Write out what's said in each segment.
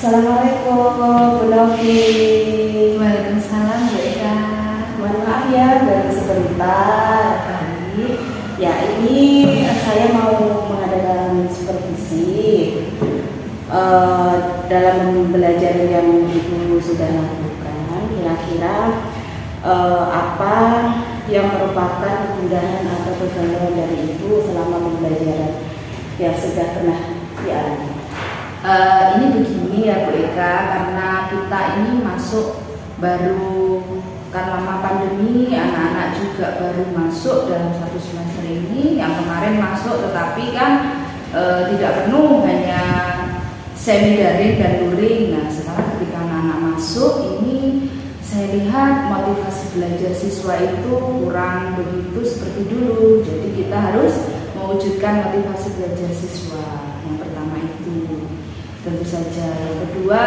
Assalamualaikum Bu Novi. Waalaikumsalam Bu Eka. Mohon maaf ya baru sebentar. Ya ini saya mau mengadakan supervisi dalam belajar yang Ibu sudah lakukan. Kira-kira apa yang merupakan kegundahan atau kegagalan dari Ibu selama pembelajaran yang sudah pernah dialami? Ini begini ya Bu Eka, karena kita ini masuk baru, kan lama pandemi, anak-anak juga baru masuk dalam satu semester ini. Yang kemarin masuk tetapi kan tidak penuh, hanya semi daring dan luring. Nah sekarang ketika anak-anak masuk ini, saya lihat motivasi belajar siswa itu kurang begitu seperti dulu. Jadi kita harus mewujudkan motivasi belajar siswa. Yang pertama itu tentu saja. Yang kedua,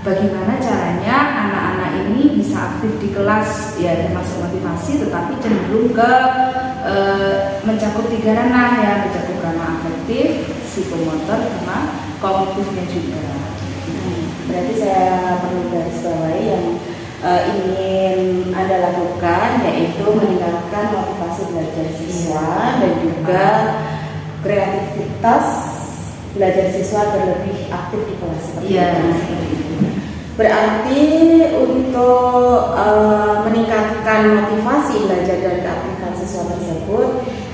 bagaimana caranya anak-anak ini bisa aktif di kelas, ya termasuk motivasi, tetapi cenderung ke mencakup tiga ranah, ya mencakup ranah afektif, psikomotor, sama kognitifnya juga. Berarti saya perlu garis bawahi yang ingin Anda lakukan, yaitu meningkatkan motivasi belajar siswa dan juga kreativitas belajar siswa terlebih aktif di kelas seperti itu. Berarti untuk meningkatkan motivasi belajar dan keaktifan siswa tersebut,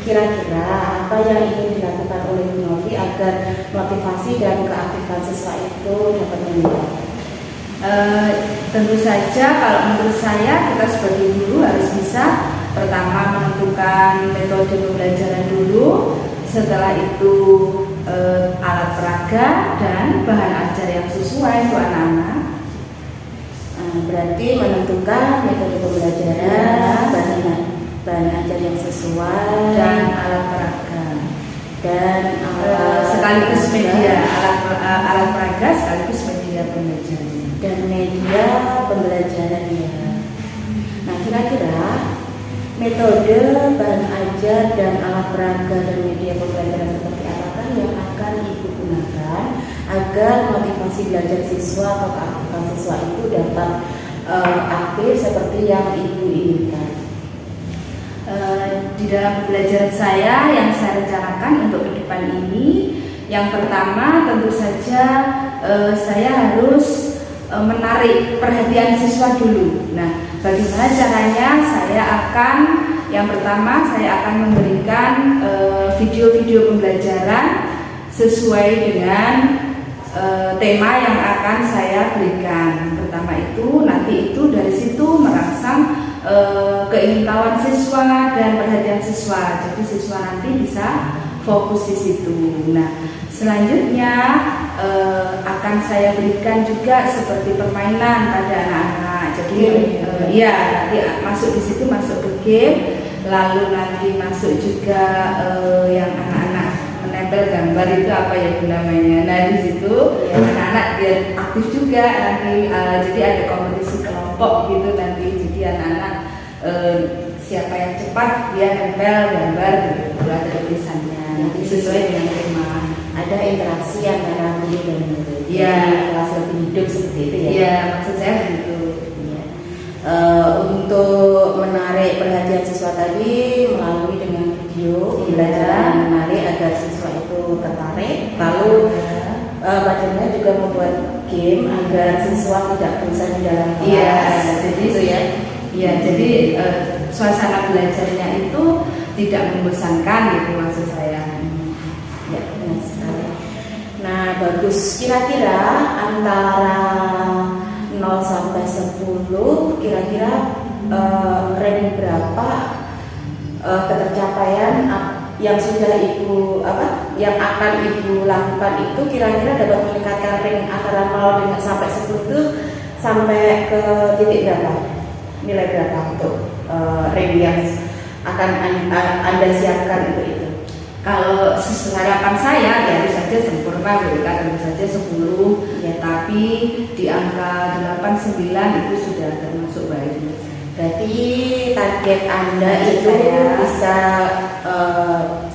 kira-kira apa yang ingin dilakukan oleh Bu Novi agar motivasi dan keaktifan siswa itu dapat meningkat? Tentu saja kalau menurut saya kita sebagai guru harus bisa pertama menentukan metode pembelajaran dulu, setelah itu alat peraga dan bahan ajar yang sesuai untuk anak-anak. Berarti menentukan metode pembelajaran, bahan ajar yang sesuai dan alat peraga dan sekaligus media alat peraga sekaligus media pembelajaran dan media pembelajaran ya. Nah kira-kira metode, bahan ajar dan alat peraga dan media pembelajaran seperti apa yang akan Ibu gunakan agar motivasi belajar siswa atau keaktifan siswa itu dapat aktif seperti yang Ibu inginkan? Di dalam pembelajaran saya yang saya rencanakan untuk ke depan ini, yang pertama tentu saja saya harus menarik perhatian siswa dulu. Nah, bagaimana caranya? Yang pertama saya akan memberikan video-video pembelajaran sesuai dengan tema yang akan saya berikan. Pertama itu, nanti itu dari situ merangsang keingintahuan siswa dan perhatian siswa. Jadi siswa nanti bisa fokus di situ. Nah, selanjutnya akan saya berikan juga seperti permainan pada anak-anak. Jadi nanti masuk di situ, masuk ke game, lalu nanti masuk juga yang anak-anak menempel gambar itu apa ya namanya. Nah di situ anak-anak biar aktif juga nanti. Jadi ada kompetisi kelompok gitu nanti. Jadi anak-anak siapa yang cepat dia nempel gambar gitu, ada tulisannya. Nanti sesuai dengan tema. Ada interaksi antara guru dan murid. Ya, kelas lebih hidup seperti itu ya. Iya, maksud saya begitu. Untuk menarik perhatian siswa tadi melalui dengan video pembelajaran menarik agar siswa itu tertarik. Lalu bagaimana juga membuat game agar siswa tidak bosan di dalam kelas. Iya, jadi itu ya. Iya, jadi suasana belajarnya itu tidak membosankan gitu maksud saya. Ya, benar sekali. Nah, bagus. Kira-kira antara 0 sampai 10 kira-kira rank berapa ketercapaian yang sudah Ibu yang akan Ibu lakukan itu kira-kira dapat meningkatkan rank antara 0 dengan sampai 10 itu sampai ke titik berapa? Nilai berapa untuk rank yang akan Anda siapkan untuk itu? Kalau harapan saya ya harus saja sempurna, tentu saja 10 ya, tapi di angka 8, 9 itu sudah termasuk baik. Berarti target Anda itu bisa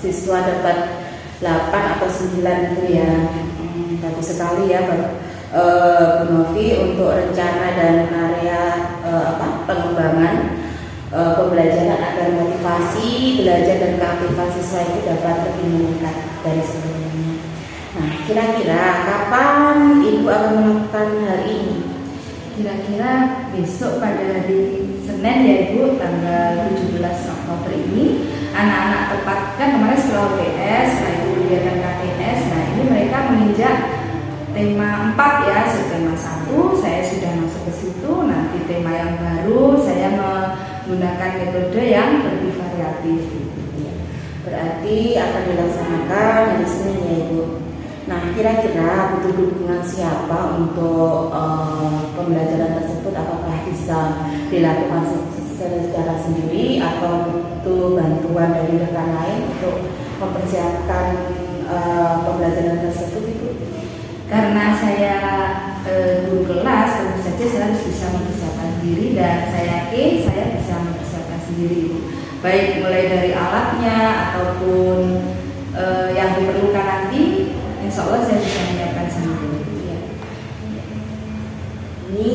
siswa dapat 8 atau 9 itu ya. Bagus sekali ya Bu Novi untuk rencana dan area pengembangan pembelajaran agar motivasi belajar dan keaktifan siswa itu dapat lebih meningkat dari sebelumnya. Nah, kira-kira kapan Ibu akan melakukan hal ini? Kira-kira besok pada hari Senin ya Ibu, tanggal 17 Oktober ini anak-anak tepatkan kemarin setelah UTS, setelah itu kegiatan KTS. Nah ini mereka menginjak tema 4 ya, tema 1 saya sudah masuk ke situ. Nanti tema yang baru saya menggunakan metode yang lebih variatif. Berarti akan dilaksanakan hari Senin ya Ibu. Nah, kira-kira butuh dukungan siapa untuk pembelajaran tersebut? Apakah bisa dilakukan secara sendiri atau butuh bantuan dari rekan lain untuk mempersiapkan pembelajaran tersebut, Ibu? Karena saya guru kelas, tentu saja saya harus bisa mempersiapkan diri dan saya yakin saya bisa mempersiapkan sendiri, baik mulai dari alatnya ataupun yang diperlukan nanti. Insya Allah saya bisa menyiapkan sendiri. Ya. Ini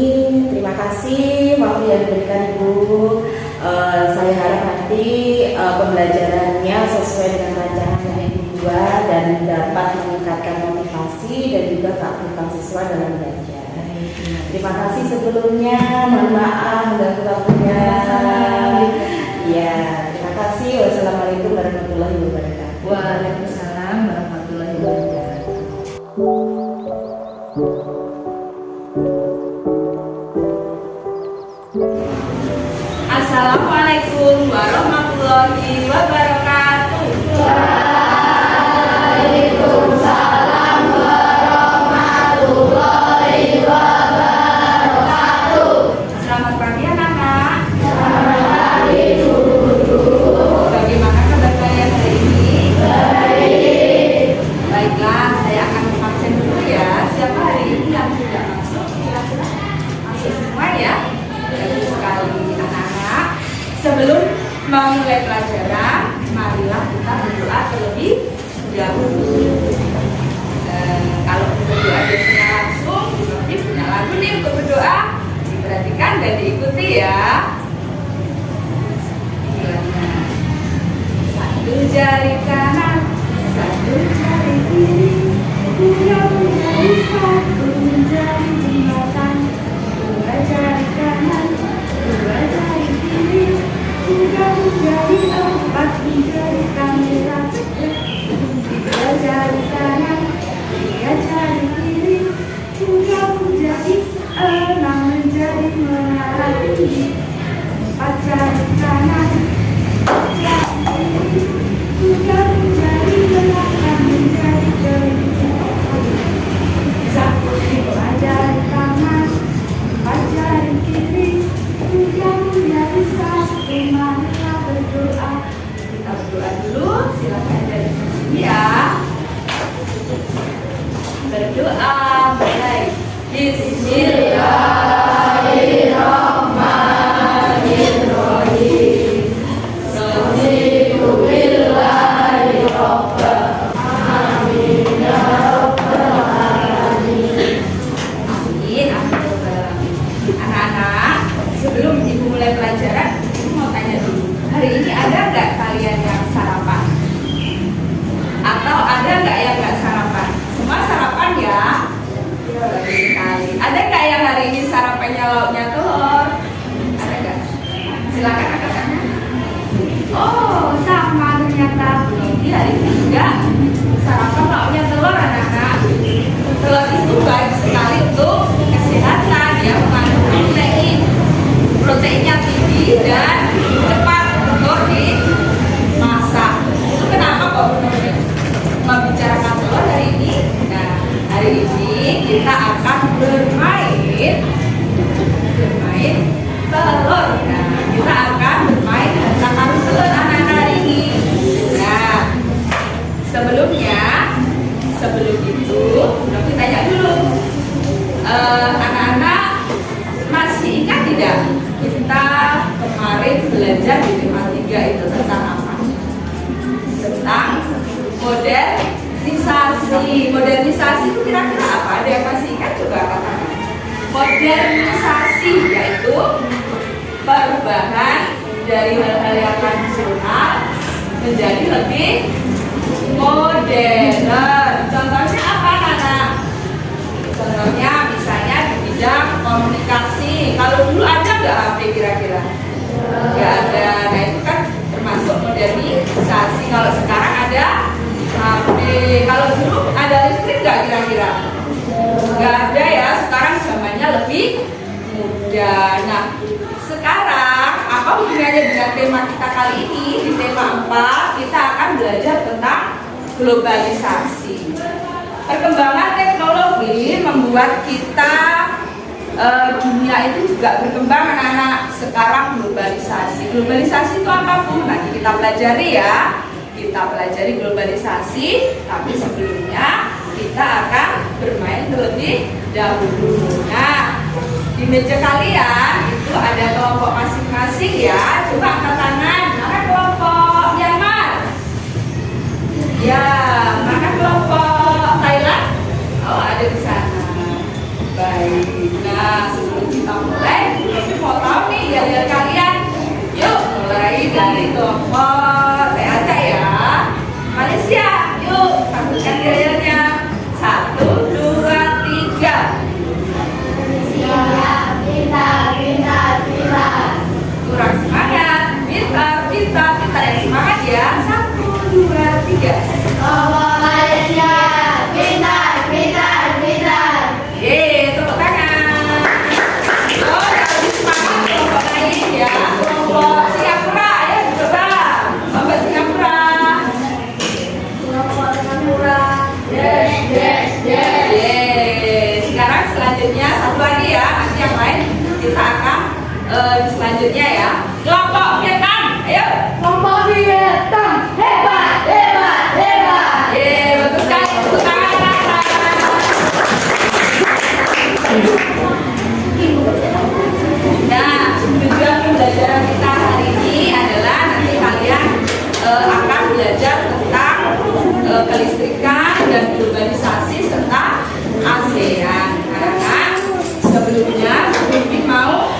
terima kasih waktu yang diberikan Ibu. Saya harap nanti pembelajarannya sesuai dengan rancangan yang Ibu buat dan dapat meningkatkan motivasi dan juga keaktifan siswa dalam belajar. Terima kasih sebelumnya. Mohon maaf mengganggu waktunya. Ya, terima kasih. Wassalamualaikum warahmatullahi wabarakatuh. Waalaikumsalam warahmatullahi wabarakatuh. Assalamualaikum warahmatullahi wabarakatuh. Waalaikumsalam warahmatullahi wabarakatuh. Selamat pagi anak-anak. Selamat pagi guru. Bagaimana kabar kalian hari ini? Baik. Baiklah, saya akan absen dulu ya. Siapa hari ini yang sudah masuk? Kira-kira masuk semua ya? Bagus sekali anak-anak. Sebelum memulai pelajaran, marilah kita berdoa terlebih dahulu. Kalau berdoa biasanya langsung, tapi punya lagu nih untuk berdoa. Diperhatikan dan diikuti ya. Satu jari kanan, satu jari kiri, dua jari satu menjadi jembatan. Dua jari kanan, dua jari kiri, tiga jari empat menjadi kamera. Tiga jari kanan, tiga jari kiri, tiga menjadi enam menjadi menara tinggi. Empat jari kanan, empat jari kiri, tiga menjadi belakang menjadi kelinci. Satu dua jari kanan, empat jari kiri, tiga menjadi satu. Marilah berdoa. Kita berdoa dulu. Silakan dari sini ya. Berdoa mulai. Bismillahirrahmanirrahim. Raditu billahi rabban. Amin ya rabbal alamin. Amin. Anak-anak, sebelum Ibu mulai pelajaran, Ibu mau tanya dulu. Hari ini ada nggak kalian yang sarapan? Atau ada nggak yang nggak sarapan? Semua sarapan ya? Bagus sekali. Ada nggak yang hari ini sarapannya lauknya telur? Ada nggak? Silakan angkat tangan. Oh, sama ternyata. Ini hari ini juga sarapan lauknya telur anak-anak. Telur itu baik sekali untuk kesehatan ya, mengandung protein. Proteinnya tinggi dan cepat untuk dimasak. Itu kenapa kok membicarakan telur hari ini? Nah, hari ini kita akan bermain telur. Nah, kita akan bermain tangkap telur anak-anak hari ini. Nah, sebelum itu, kita tanya dulu, anak-anak masih ingat tidak kita kemarin belajar di tema 3 itu tentang apa? Tentang modernisasi. Modernisasi itu kira-kira modernisasi, yaitu perubahan dari hal-hal yang tradisional menjadi lebih modern. Contohnya apa, anak? Contohnya misalnya di bidang komunikasi. Kalau dulu ada nggak HP kira-kira? Nggak ada. Nah itu kan termasuk modernisasi. Kalau sekarang ada HP. Kalau dulu ada listrik nggak kira-kira? Nggak ada ya. Sekarang zamannya lebih mudah. Nah sekarang apa hubungannya dengan tema kita kali ini? Di tema 4 kita akan belajar tentang globalisasi. Perkembangan teknologi membuat kita dunia itu juga berkembang, anak-anak. Sekarang globalisasi. Globalisasi itu apa, Bu? Nanti kita pelajari ya. Kita pelajari globalisasi, tapi sebelumnya kita akan bermain terlebih dahulu. Nah, di meja kalian itu ada kelompok masing-masing ya. Coba angkat tangan. Mana kelompok Myanmar? Ya, mana kelompok Thailand? Oh, ada di sana. Baik. Nah, sebelum kita mulai, kita mau tahu nih ya kalian. Yuk, mulai dari kelompok. Saya ajak ya. Malaysia, yuk, tampilkan gayanya. 1, 2, 3. Kurang semangat. Pintar yang semangat ya. 1, 2, 3. Yeay, tepuk tangan. Oh, yang lebih semangat kelompok lain ya. Kelompok Singapura, ayo coba. Kelompok Singapura. Yeay. Sekarang selanjutnya satu lagi ya. Nanti yang lain kita akan di selanjutnya ya. Kelompok Vietnam, ayo. Kelompok Vietnam, hebat. Yeay, betul sekali. Tepuk tangan anak-anak. Nah, tujuan pembelajaran kita hari ini adalah nanti kalian akan belajar tentang kelistrikan dan globalisasi serta ASEAN. Nah, sebelumnya Bibi mau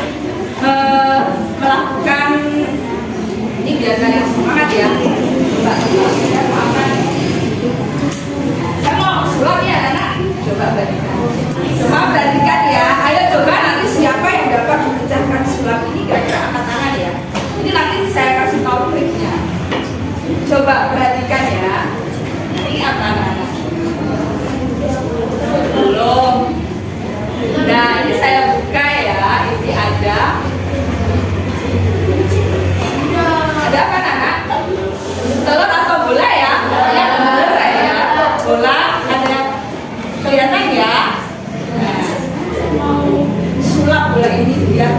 melakukan ini biar kalian semangat ya. Coba saya mau sulap ya anak. Coba perhatikan. Semua perhatikan ya. Ayo coba nanti siapa yang dapat memecahkan sulap ini gak angkat tangan ya. Ini nanti saya kasih tahu triknya. Coba perhatikan ya. Ini apa anak-anak? Belum. Nah ini saya buka ya. Ini ada apa anak? Telur atau bola ya? Bola ya. Bola ada kelihatan ya. Nah, sulap bola ini biar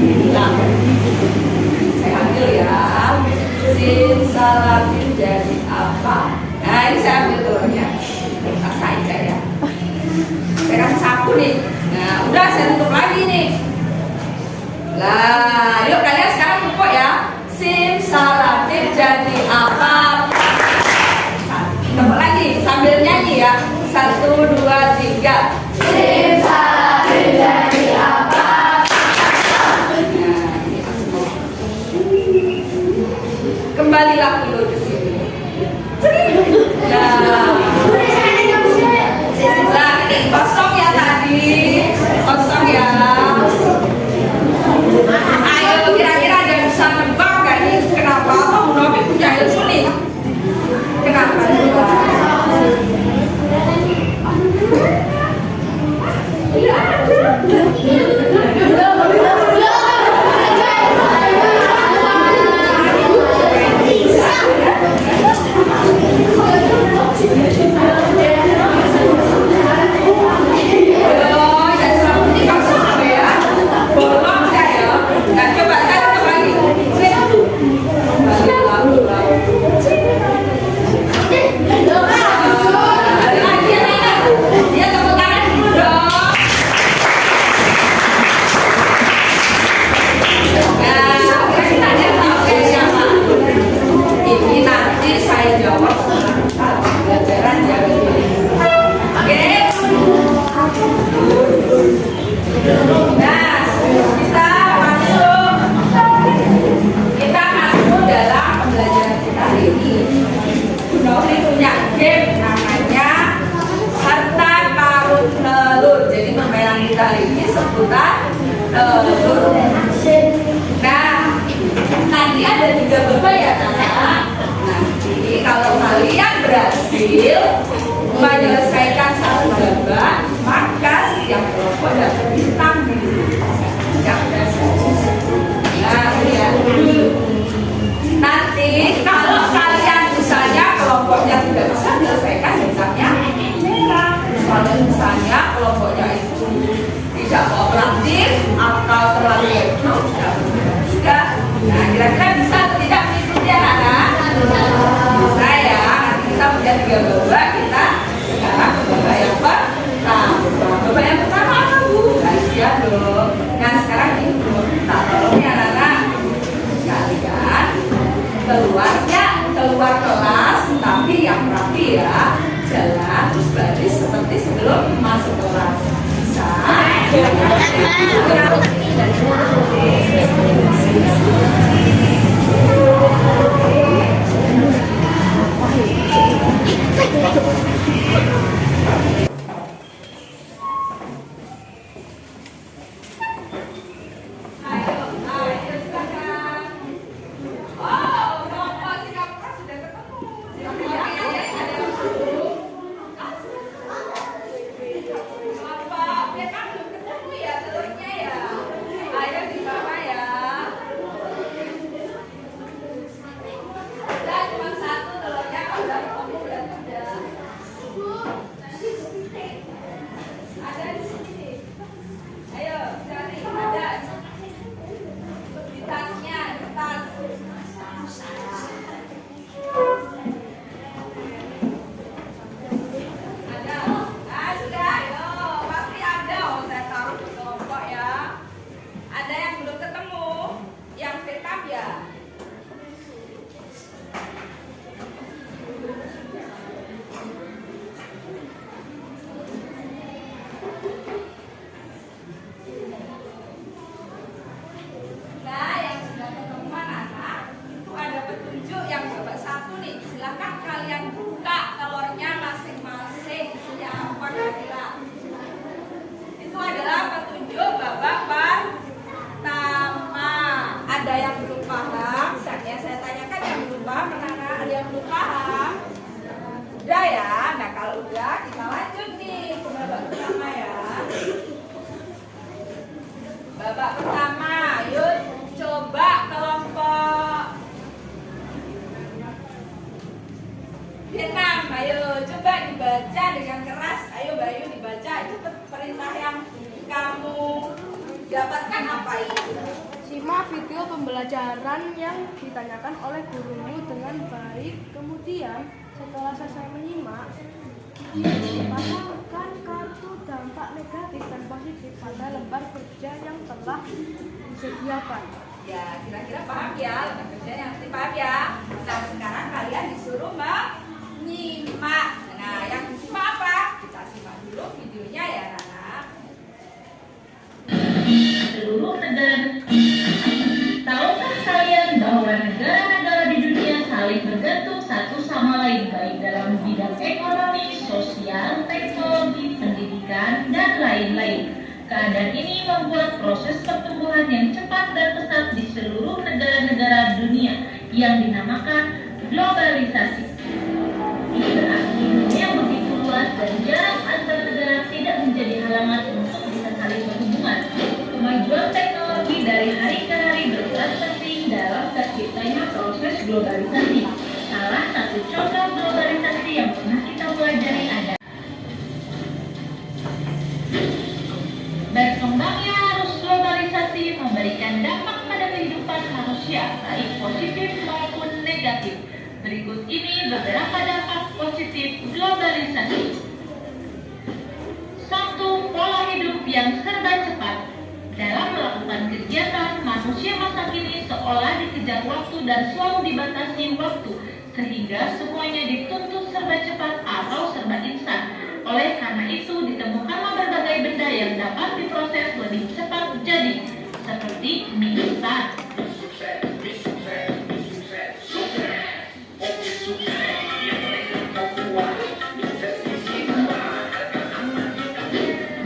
hilang. Saya ambil ya. Simsalabim jadi apa? Nah ini saya ambil telurnya. Rasa aja ya. Saya kasih sapu nih. Nah udah saya tutup lagi nih. Lah, yuk kalian sekarang tepuk ya. Simsalabim jadi apa? Tepuk lagi sambil nyanyi ya. 1, 2, 3. Simsalabim jadi apa? Kembalilah dulu ke sini. Nah, ini kosong ya tadi. Kosong ya. Ayo kira-kira ada yang bisa nebak gak ini kenapa? Oh, Novi punya ilmu nih. Kenapa? ada 3 babak ya Nana. Nanti kalau kalian berhasil menyelesaikan 1 babak, maka setiap kelompok dapat bintang biru. Yang berhasil. Nah, lihat dulu. Nanti kalau kalian misalnya kelompoknya tidak bisa menyelesaikan bintangnya merah. Kalau misalnya kelompoknya itu tidak kooperatif atau terlalu ego, juga. Nah, kira-kira bisa atau tidak mengikuti anak-anak? Bisa ya. Nanti kita punya 3 babak. Kita sekarang ke babak yang pertama. Babak yang pertama apa Bu? Rahasia dong. Nah sekarang ini tak tolong ya anak-anak. Kalian keluar kelas, tapi yang rapi ya. Jalan terus baris seperti sebelum masuk kelas. Bisa? Udah ya, nah kalau udah kita lanjut nih ke babak pertama ya. Babak pertama, yuk coba kelompok Vietnam, ayo coba dibaca dengan keras. Ayo Bayu dibaca, itu perintah yang kamu dapatkan apa itu? Simak video pembelajaran yang ditanyakan oleh gurumu dengan baik. Kemudian setelah selesai menyimak, pasangkan kartu dampak negatif dan positif pada lembar kerja yang telah disediakan. Ya, kira-kira paham ya, lembar kerja yang nanti paham ya. Nah, sekarang kalian disuruh menyimak. Nah, yang disimak apa? Kita simak dulu videonya ya, Nana. Seluruh negara. Tahukah kalian bahwa negara-negara di dunia saling bergantung satu sama lain baik dalam bidang ekonomi, sosial, teknologi, pendidikan, dan lain-lain. Keadaan ini membuat proses pertumbuhan yang cepat dan pesat di seluruh negara-negara dunia yang dinamakan globalisasi. Ini berarti dunia begitu luas dan jarak antar negara tidak menjadi halangan untuk bisa saling berhubungan. Kemajuan teknologi dari hari ke hari berperan penting dalam terciptanya proses globalisasi. Salah satu contoh globalisasi yang pernah kita pelajari ada berkembangnya arus globalisasi memberikan dampak pada kehidupan manusia, baik positif maupun negatif. Berikut ini beberapa dampak positif globalisasi. 1. Pola hidup yang serba cepat. Dalam melakukan kegiatan, manusia masa kini seolah dikejar waktu dan selalu dibatasi waktu, sehingga semuanya dituntut serba cepat atau serba instan. Oleh karena itu, ditemukanlah berbagai benda yang dapat diproses lebih cepat jadi, seperti mie instan.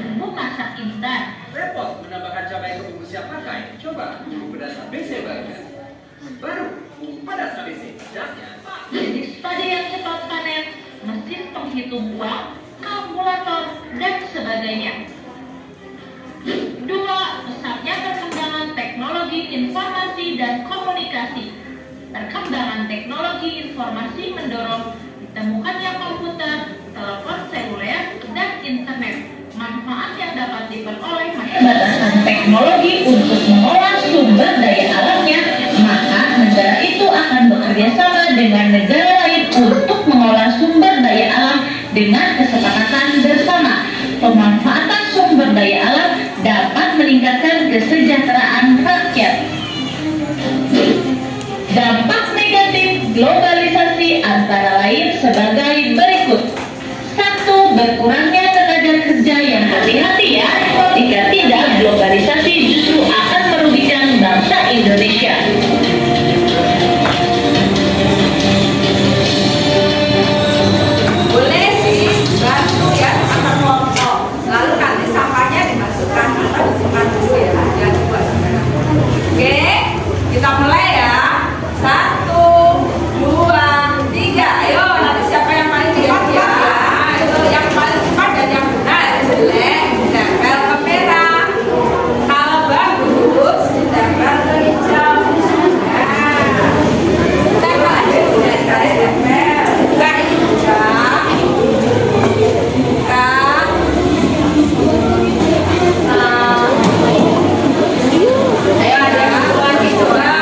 Bumbu masak instan. Repot menambahkan cabai ke bumbu siap pakai. Coba bumbu pedas ABC bagian. Baru jenis padi yang cepat panen, mesin penghitung uang, kalkulator, dan sebagainya. 2. Pesatnya perkembangan teknologi informasi dan komunikasi. Perkembangan teknologi informasi mendorong ditemukannya komputer, telepon seluler, dan internet. Manfaat yang dapat diperoleh batasan teknologi untuk mengolah sumber daya alamnya, maka negara itu akan bekerja sama dengan negara lain untuk mengolah sumber daya alam dengan kesepakatan bersama. Pemanfaatan sumber daya alam dapat meningkatkan kesejahteraan rakyat. Dampak negatif globalisasi antara lain sebagai berikut. 1. Berkurangnya tenaga kerja yang hati-hati ya. Jika tidak, globalisasi justru akan merugikan bangsa Indonesia. Boleh sih bantu ya sama kelompok. Lalu nanti sampahnya dimasukkan atau disimpan dulu ya, jangan dibuat sembarangan. Oke, kita mulai ya. 1, 2, 3. Ayo, nanti siapa yang paling cepat ya? Itu yang paling cepat dan yang benar. Jelek ditempel ke merah. Kalau bagus ditempel ke hijau. Nah, tempel aja dari kalian tempel. Buka ini buka. Buka. Nah. Ayo ada yang satu lagi coba.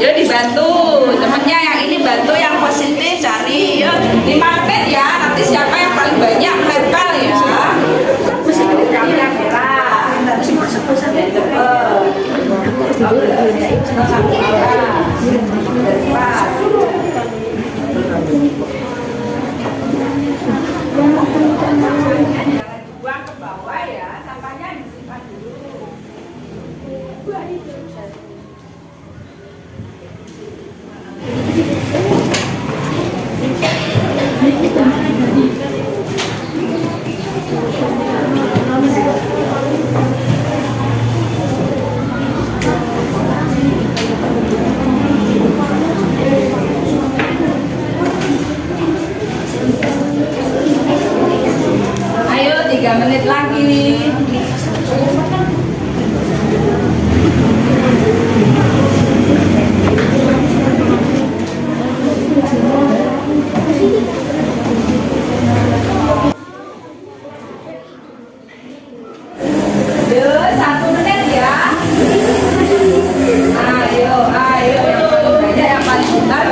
Yuk dibantu temennya yang ini, bantu yang positif cari. Yuk dimampet ya, nanti siapa yang paling banyak nempel ya. Kami yang merah. Cepet. Buang ke bawah ya, sampahnya disimpan dulu. Ayo 3 menit lagi nih. Yuk, 1 menit ya. Ayo, banyak yang paling benar.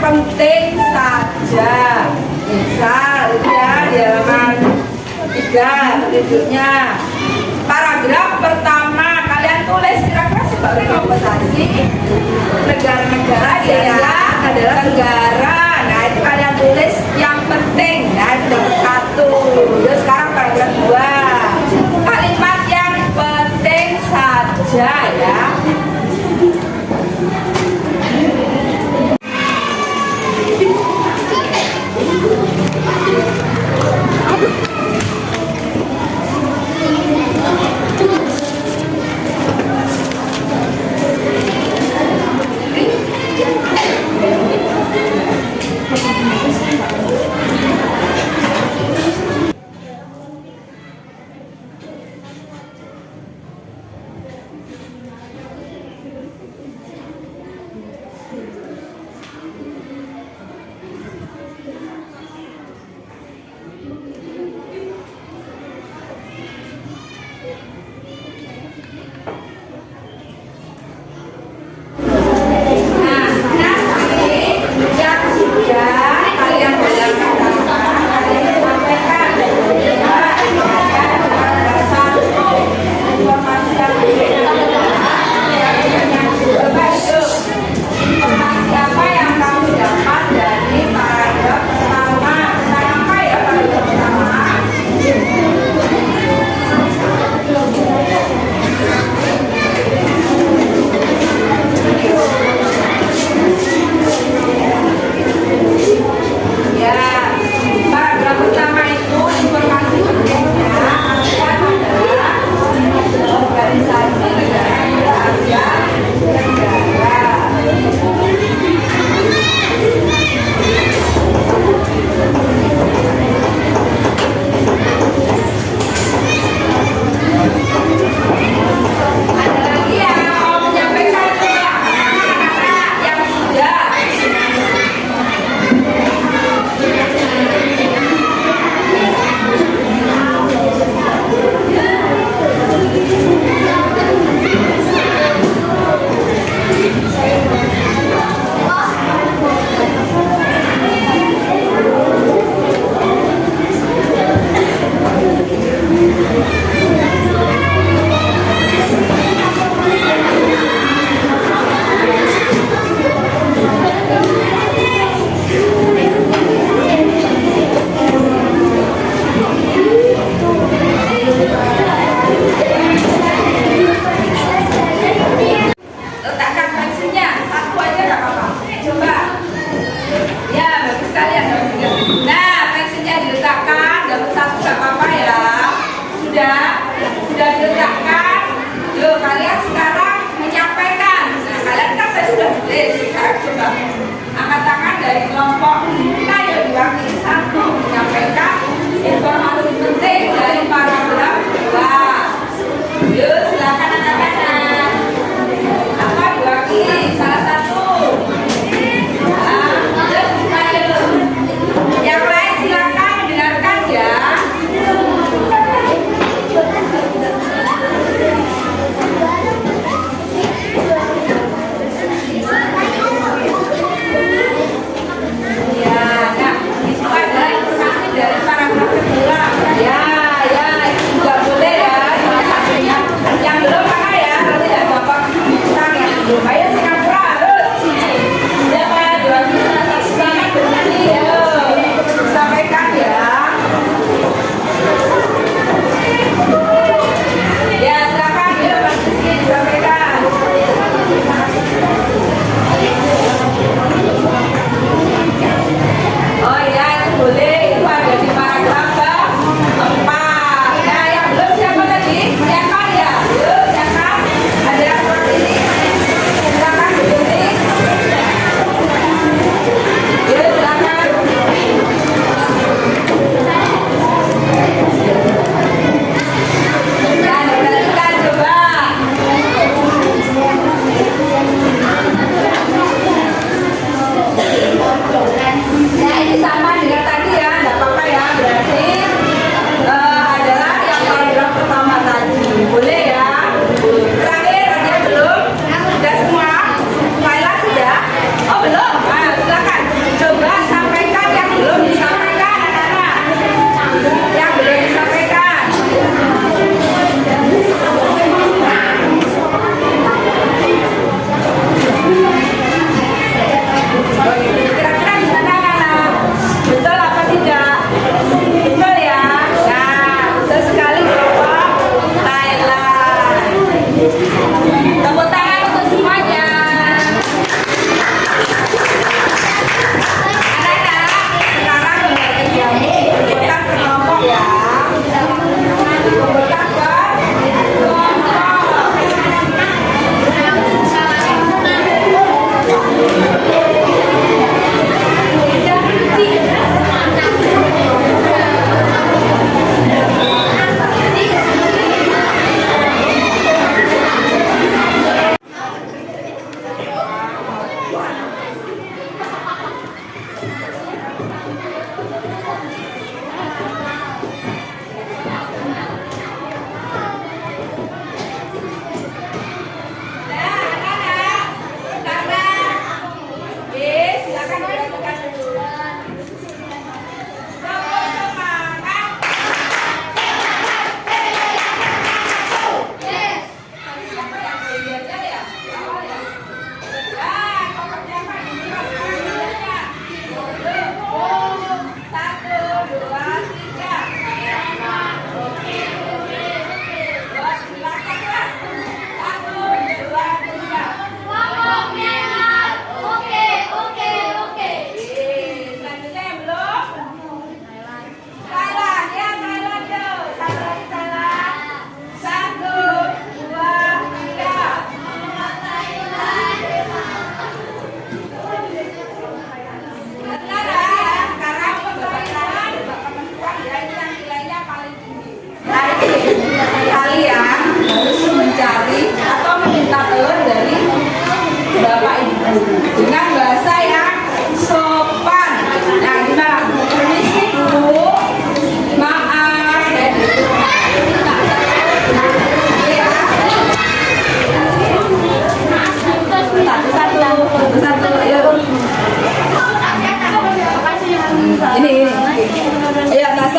penting saja. Misal ya di halaman 3 berikutnya paragraf pertama kalian tulis kira-kira sebagai kompensasi negara-negara di Asia adalah negara. Nah itu kalian tulis yang penting. Nah itu dapat 1. Terus sekarang paragraf 2 kalimat yang penting saja ya.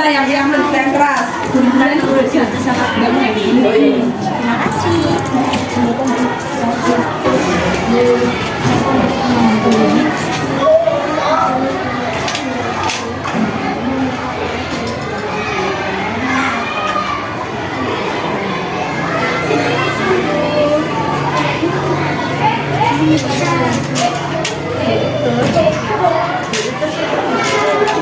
Bisa yang keras. Terima kasih.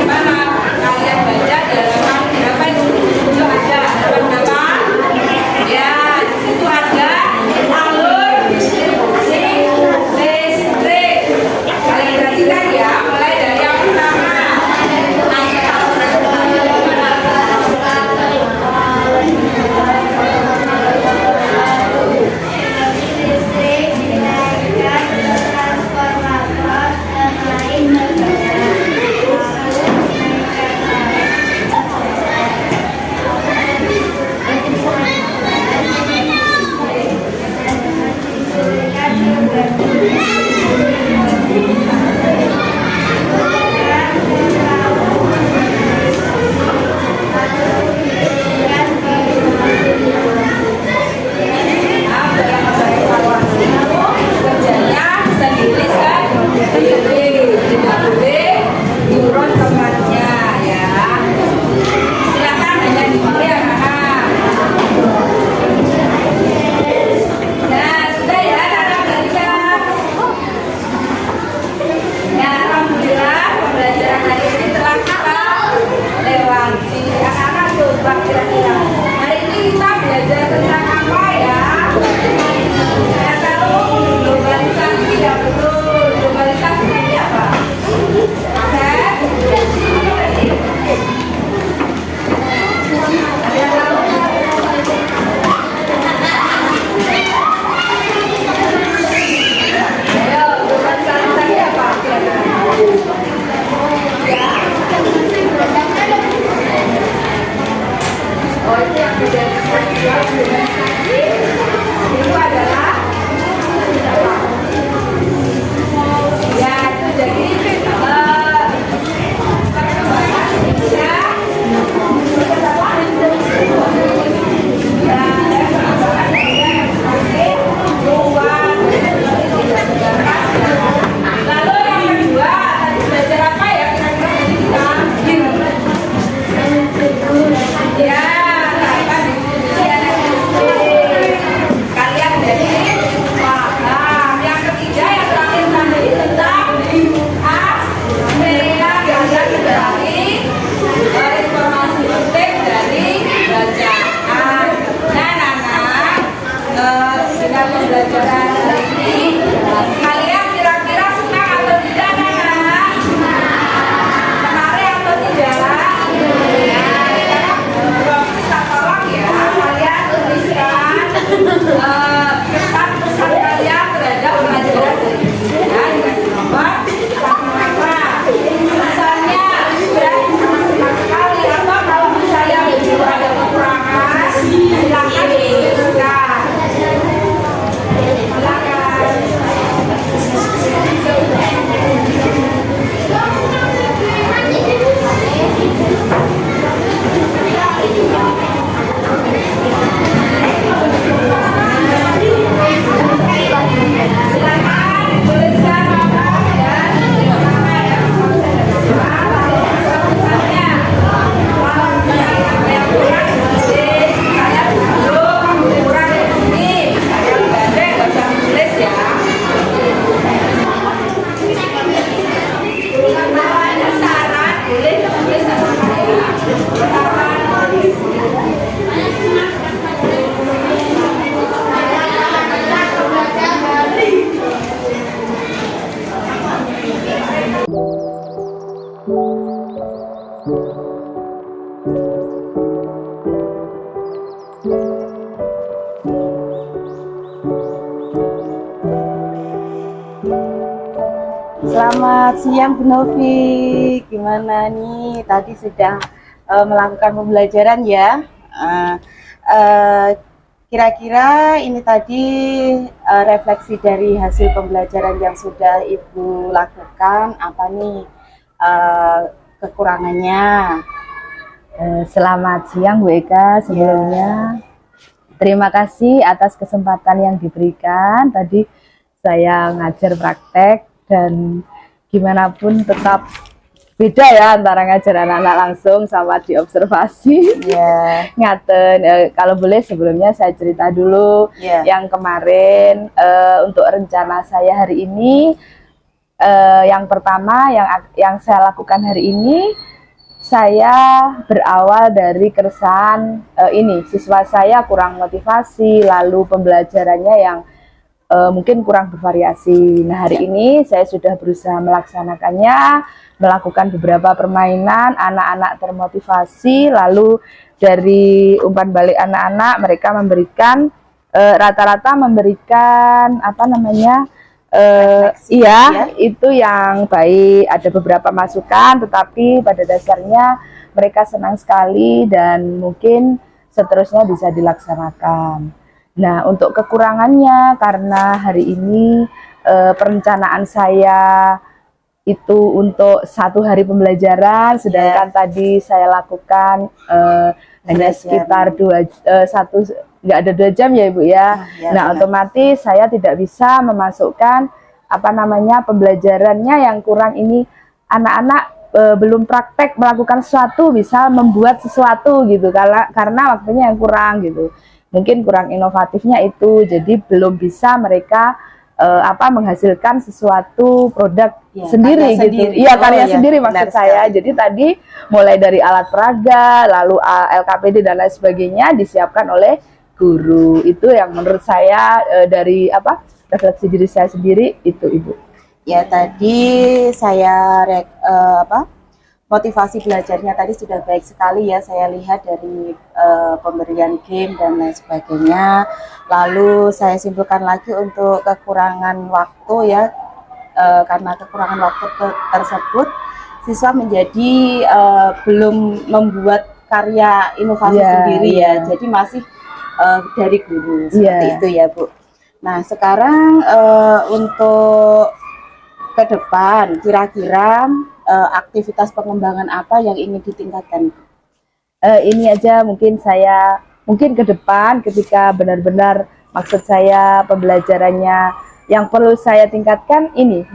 Gimana? Kalian baca di halaman berapa itu? Itu ada halaman berapa? Ya, di situ ada alur, listrik. Kalian perhatikan ya, mulai dari yang pertama. Kerjanya bisa dituliskan sendiri, tidak boleh diurut tempatnya ya. Silakan hanya dipilih anak-anak. Nah, sudah ya anak-anak belajar. Ya, alhamdulillah pembelajaran hari ini telah kita lewati. Anak-anak coba kira-kira hari ini kita belajar tentang apa ya? Saya tahu globalisasi ya betul. Globalisasi ini apa? Akses? Apa sih? Ada yang tahu? Ayo, globalisasi tadi apa? Ya. Oh, itu yang beda sosial globalisasi. Itu adalah ya itu jadi perkembangan Indonesia lalu yang kedua tadi belajar apa ya kira-kira kita ya apa kalian jadi paham. Yang ketiga yang terakhir tadi tentang media dari informasi penting dari bacaan. Nah, anak-anak dengan pembelajaran hari ini kalian kira-kira senang atau tidak anak-anak? Menarik atau tidak? Kita tolong ya kalian tuliskan pesan-pesan kalian terhadap pelajaran hari ini ya, dikasih nomor apa misalnya senang sekali atau kalau misalnya itu ada kekurangan silakan dituliskan. Selamat siang Bu Novi, gimana nih? Tadi sudah melakukan pembelajaran ya. Kira-kira ini tadi refleksi dari hasil pembelajaran yang sudah Ibu lakukan, apa nih kekurangannya? Selamat siang Bu Eka, sebelumnya terima kasih atas kesempatan yang diberikan. Tadi saya ngajar praktek dan gimana pun tetap beda ya antara ngajar anak-anak langsung sama diobservasi. Ngaten, kalau boleh sebelumnya saya cerita dulu yang kemarin untuk rencana saya hari ini. Yang pertama yang saya lakukan hari ini, saya berawal dari keresahan ini, siswa saya kurang motivasi, lalu pembelajarannya yang mungkin kurang bervariasi. Nah, hari ini saya sudah berusaha melaksanakannya, melakukan beberapa permainan, anak-anak termotivasi, lalu dari umpan balik anak-anak, mereka memberikan rata-rata memberikan apa namanya, itu yang baik. Ada beberapa masukan, tetapi pada dasarnya mereka senang sekali dan mungkin seterusnya bisa dilaksanakan. Nah, untuk kekurangannya, karena hari ini perencanaan saya itu untuk 1 hari pembelajaran, sedangkan tadi saya lakukan hanya sekitar nggak ada 2 jam ya Ibu ya. Nah, otomatis saya tidak bisa memasukkan apa namanya pembelajarannya yang kurang ini. Anak-anak belum praktek melakukan sesuatu, bisa membuat sesuatu gitu, karena waktunya yang kurang gitu. Mungkin kurang inovatifnya itu, jadi belum bisa mereka menghasilkan sesuatu produk sendiri gitu. Iya, karya sendiri maksud saya. Jadi tadi mulai dari alat peraga, lalu LKPD dan lain sebagainya disiapkan oleh guru. Itu yang menurut saya dari refleksi diri saya sendiri itu Ibu. Ya, tadi saya motivasi belajarnya tadi sudah baik sekali ya, saya lihat dari pemberian game dan lain sebagainya. Lalu saya simpulkan lagi untuk kekurangan waktu ya, karena kekurangan waktu tersebut siswa menjadi belum membuat karya inovasi sendiri ya, jadi masih dari guru seperti itu ya Bu. Nah, sekarang untuk ke depan kira-kira aktivitas pengembangan apa yang ingin ditingkatkan? Ini aja mungkin ke depan ketika benar-benar maksud saya pembelajarannya yang perlu saya tingkatkan ini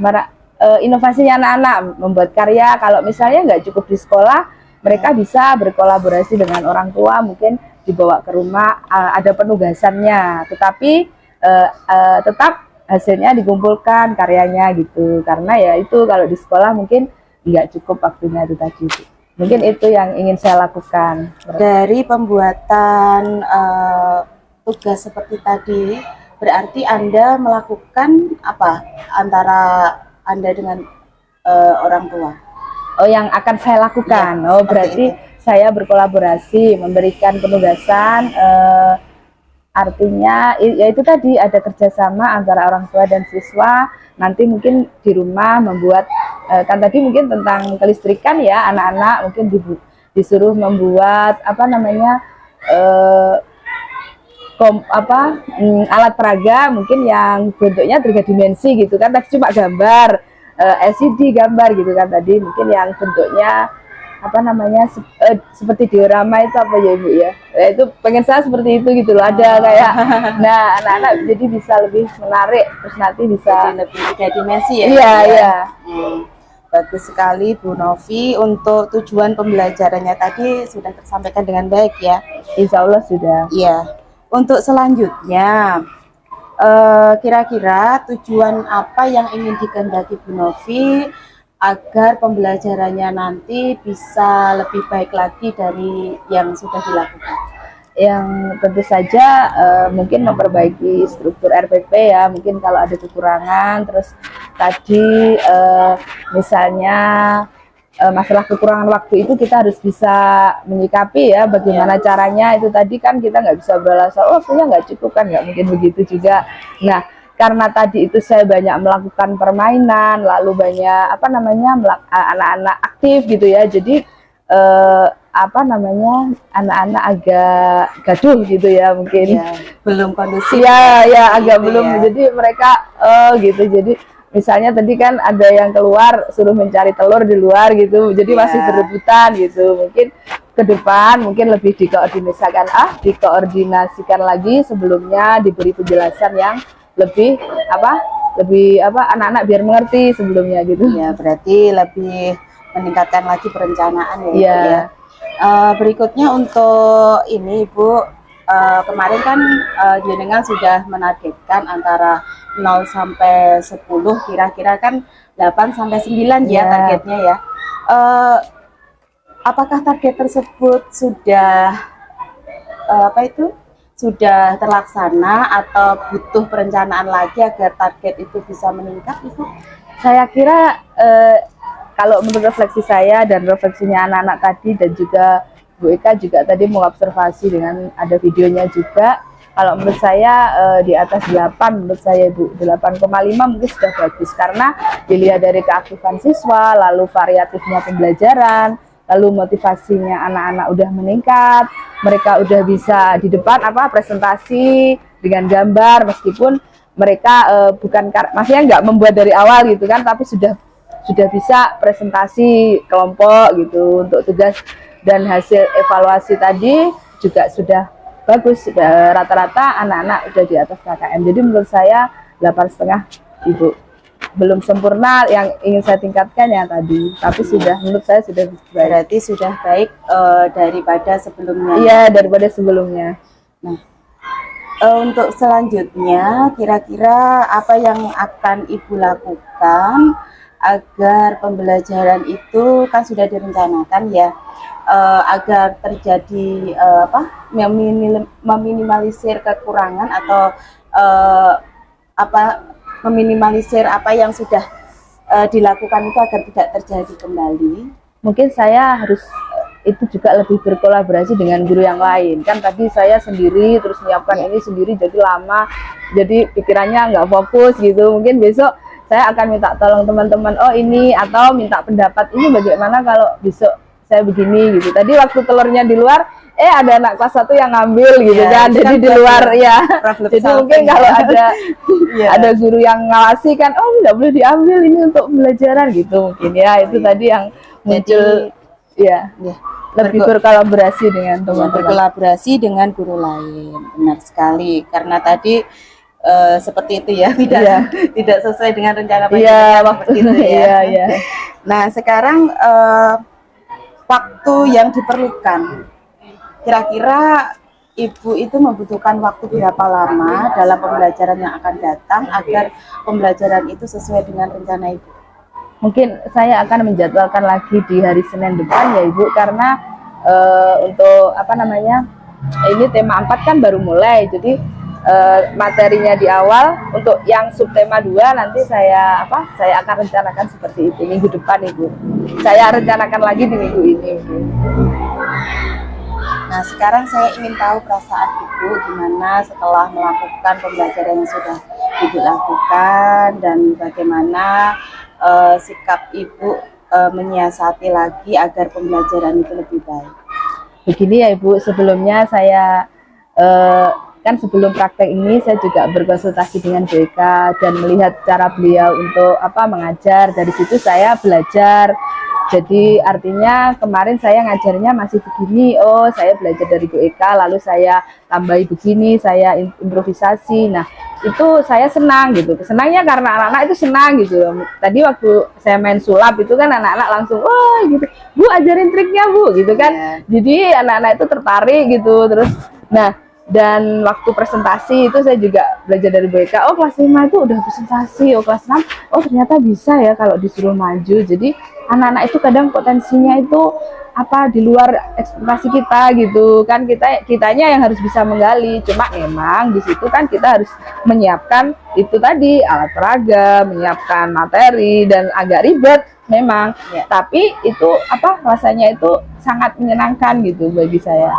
inovasinya anak-anak membuat karya. Kalau misalnya nggak cukup di sekolah, mereka bisa berkolaborasi dengan orang tua, mungkin dibawa ke rumah, ada penugasannya, tetapi tetap hasilnya dikumpulkan karyanya gitu. Karena ya itu kalau di sekolah mungkin nggak cukup waktunya itu tadi. Mungkin itu yang ingin saya lakukan. Dari pembuatan tugas seperti tadi, berarti Anda melakukan apa antara Anda dengan orang tua? Oh, yang akan saya lakukan. Ya, berarti saya berkolaborasi, memberikan penugasan, artinya ya itu tadi ada kerjasama antara orang tua dan siswa. Nanti mungkin di rumah membuat, kan tadi mungkin tentang kelistrikan ya, anak-anak mungkin disuruh membuat alat peraga mungkin yang bentuknya 3 dimensi gitu kan, tadi cuma gambar, LCD gambar gitu kan, tadi mungkin yang bentuknya seperti diorama itu apa ya Ibu ya, itu pengen saya seperti itu gitu loh, ada kayak nah anak-anak jadi bisa lebih menarik, terus nanti bisa lebih 3 dimensi ya. Iya. Bagus sekali Bu Novi. Untuk tujuan pembelajarannya tadi sudah tersampaikan dengan baik ya. Insya Allah sudah. Iya. Untuk selanjutnya kira-kira tujuan apa yang ingin dikehendaki Bu Novi agar pembelajarannya nanti bisa lebih baik lagi dari yang sudah dilakukan? Yang tentu saja mungkin memperbaiki struktur RPP ya, mungkin kalau ada kekurangan. Terus tadi misalnya masalah kekurangan waktu itu kita harus bisa menyikapi ya, bagaimana caranya. Itu tadi kan kita nggak bisa beralasan waktunya nggak cukup, kan nggak mungkin begitu juga. Nah, karena tadi itu saya banyak melakukan permainan, lalu banyak anak-anak aktif gitu ya, jadi anak-anak agak gaduh gitu ya, mungkin belum kondusif ya agak gitu belum ya. Jadi mereka gitu, jadi misalnya tadi kan ada yang keluar suruh mencari telur di luar gitu, jadi masih berebutan gitu. Mungkin ke depan mungkin lebih dikoordinasikan lagi sebelumnya, diberi penjelasan yang lebih anak-anak biar mengerti sebelumnya gitu. Ya, berarti lebih meningkatkan lagi perencanaan ya, Ibu, Iya. ya. Berikutnya untuk ini Ibu, kemarin kan jenengan sudah menargetkan antara 0 sampai 10, kira-kira kan 8 sampai 9 ya targetnya ya. Apakah target tersebut sudah sudah terlaksana atau butuh perencanaan lagi agar target itu bisa meningkat, Ibu? Saya kira kalau menurut refleksi saya dan refleksinya anak-anak tadi dan juga Bu Eka juga tadi mengobservasi dengan ada videonya juga, kalau menurut saya di atas 8 menurut saya Bu, 8,5 mungkin sudah bagus karena dilihat dari keaktifan siswa, lalu variatifnya pembelajaran, lalu motivasinya anak-anak udah meningkat, mereka udah bisa di depan presentasi dengan gambar meskipun mereka maksudnya nggak membuat dari awal gitu kan, tapi sudah bisa presentasi kelompok gitu untuk tugas, dan hasil evaluasi tadi juga sudah bagus, rata-rata anak-anak udah di atas KKM. Jadi menurut saya 8,5 Ibu, belum sempurna, yang ingin saya tingkatkan yang tadi, tapi sudah menurut saya sudah baik. Berarti sudah baik daripada sebelumnya. Iya, daripada sebelumnya. Nah, untuk selanjutnya kira-kira apa yang akan Ibu lakukan agar pembelajaran itu kan sudah direncanakan ya, agar terjadi meminimalisir kekurangan atau meminimalisir apa yang sudah dilakukan itu agar tidak terjadi kembali. Mungkin saya harus itu juga lebih berkolaborasi dengan guru yang lain. Kan tadi saya sendiri terus menyiapkan ini sendiri, jadi lama, jadi pikirannya nggak fokus gitu. Mungkin besok saya akan minta tolong teman-teman, oh ini, atau minta pendapat ini bagaimana kalau besok saya begini gitu. Tadi waktu telurnya di luar, ada anak kelas 1 yang ngambil gitu kan, jadi di luar ya. Jadi mungkin kalau ada guru yang ngawasi kan, oh nggak boleh diambil ini untuk pembelajaran gitu mungkin ya. Itu tadi yang muncul. Lebih berkolaborasi dengan teman-teman. Berkolaborasi dengan guru lain, benar sekali. Karena tadi seperti itu ya, tidak sesuai dengan rencana seperti itu ya. Nah, sekarang waktu yang diperlukan, kira-kira Ibu itu membutuhkan waktu berapa lama dalam pembelajaran yang akan datang agar pembelajaran itu sesuai dengan rencana Ibu? Mungkin saya akan menjadwalkan lagi di hari Senin depan ya Ibu, karena untuk ini tema 4 kan baru mulai, jadi materinya di awal. Untuk yang subtema 2 nanti saya akan rencanakan seperti itu minggu depan Ibu. Saya rencanakan lagi di minggu ini. Nah, sekarang saya ingin tahu perasaan Ibu gimana setelah melakukan pembelajaran yang sudah Ibu lakukan, dan bagaimana sikap Ibu menyiasati lagi agar pembelajaran itu lebih baik. Begini ya Ibu, sebelumnya saya kan sebelum praktek ini saya juga berkonsultasi dengan Bu Eka dan melihat cara beliau untuk mengajar. Dari situ saya belajar. Jadi artinya kemarin saya ngajarnya masih begini, oh saya belajar dari Bu Eka, lalu saya tambahi begini, saya improvisasi. Nah itu saya senang gitu, senangnya karena anak-anak itu senang gitu. Tadi waktu saya main sulap itu kan anak-anak langsung, wah gitu, Bu ajarin triknya Bu gitu kan. Jadi anak-anak itu tertarik gitu. Terus dan waktu presentasi itu saya juga belajar dari Bu Eka, oh kelas 5 itu udah presentasi, oh kelas 6, oh ternyata bisa ya kalau disuruh maju. Jadi anak-anak itu kadang potensinya itu di luar ekspektasi kita gitu kan, kitanya yang harus bisa menggali. Cuma memang di situ kan kita harus menyiapkan itu tadi, alat peraga, menyiapkan materi, dan agak ribet memang tapi itu rasanya itu sangat menyenangkan gitu bagi saya.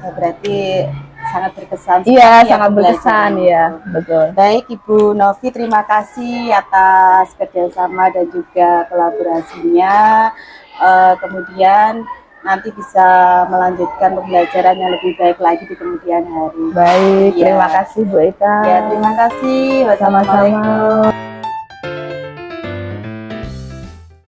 Berarti sangat berkesan. Iya, sangat berkesan ya, betul. Baik Ibu Novi, terima kasih atas kerjasama dan juga kolaborasinya. Kemudian nanti bisa melanjutkan pembelajaran yang lebih baik lagi di kemudian hari. Baik, terima kasih Bu Eka. Ya, terima kasih. Wassalamualaikum.